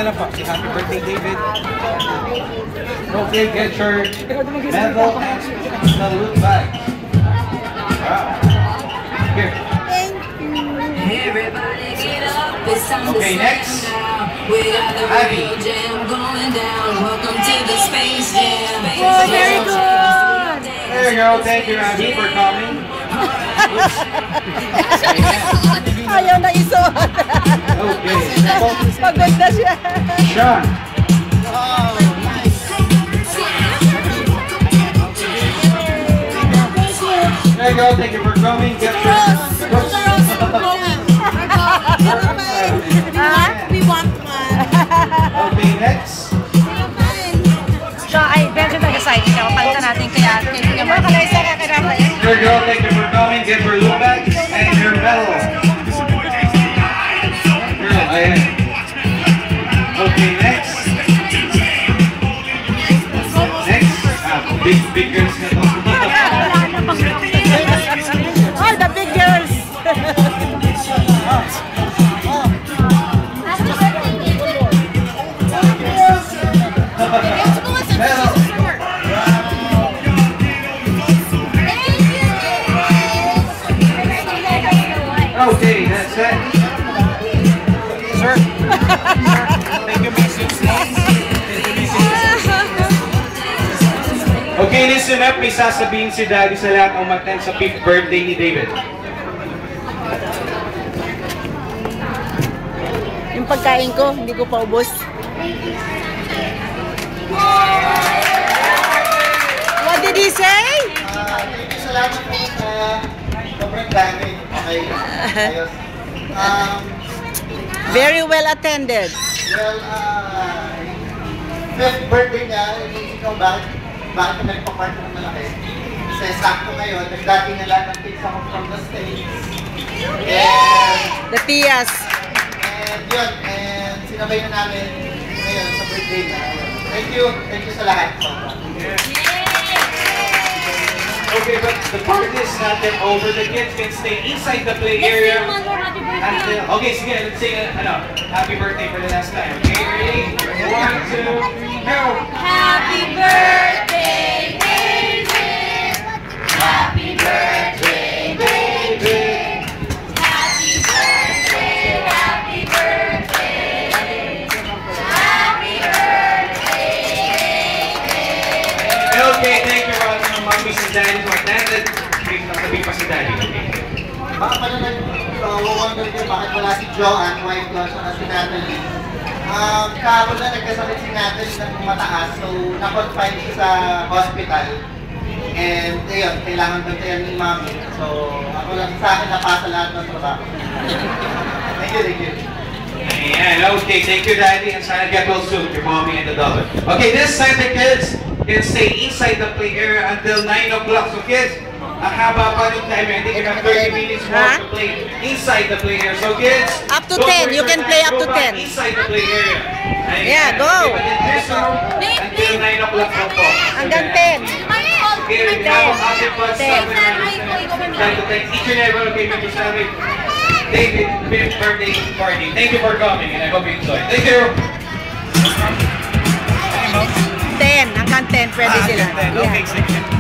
lang po. Happy birthday, David. Okay, get your medal and salute bag. Wow. Here. Okay, next. Abby. Oh, very good. There you go. Thank you, Abby, for coming. Ayaw na isuot. Okay. Pagod na siya. Sean. There you go. Thank you for coming. Get We want one. Okay, next. So, ay, medyo nag-aside siya. Palitan natin kaya yung mga kalaysa na kinamay. There you go. Thank you for coming. Get your look back and your medal. Girl, ayan. Okay, next. Next. Big girls na to. Oh, the big girls. Okay, that's it. Sir. Thank you, Mrs. Okay, listen up. May sasabihin si Daddy sa lahat ng umattend sa 5th birthday ni David. Yung pagkain ko, hindi ko pa ubos. What did he say? Salamat po sa sobrang dami. Okay. Ayos. Very well attended. Well, 5th birthday niya, iniisip ko bakit ka nagpa-party ng malaki. Kasi sakto ngayon, nagdating na lahat ng kids ako from the States. And The Tias. yun, and sinabay na namin ngayon sa birthday na. Thank you sa lahat. Okay, but the party is not yet over. The kids can stay inside the play area. Okay, sige, let's say, happy birthday for the last time. Okay, ready? 1, 2, 3, go! Happy birthday, David! Happy birthday, David! Happy birthday, happy birthday! Happy birthday, David! Okay, thank you all mga mommies and daddies who attended. Nagsabi pa si Daddy. Baka pala nag-wonder ko bakit wala si Joanne, wife ko, at si Natalie. Kahapon na nagkasakit si Natalie ng mataas, so na-confine siya sa hospital. And ayun, kailangan bantayan ni Mami. So ako lang sa akin napasa lahat ng trabaho. Thank you. Ayan, okay, thank you Daddy, and sana get well soon, your mommy and the daughter. Okay, this time the kids can stay inside the play area until 9 o'clock. So kids, ang haba pa ng time. I think you have 30 minutes more to play inside the play area. So kids, Up to 10. You can play up to 10. Inside the play area. Yeah, go. Until 9 o'clock po. Hanggang 10. Okay, we have a massive fun stuff. Try to thank each and every one of you to celebrate David's 5th birthday party. Thank you for coming and I hope you enjoy. Thank you. 10. Hanggang 10 pwede sila. Okay, sige.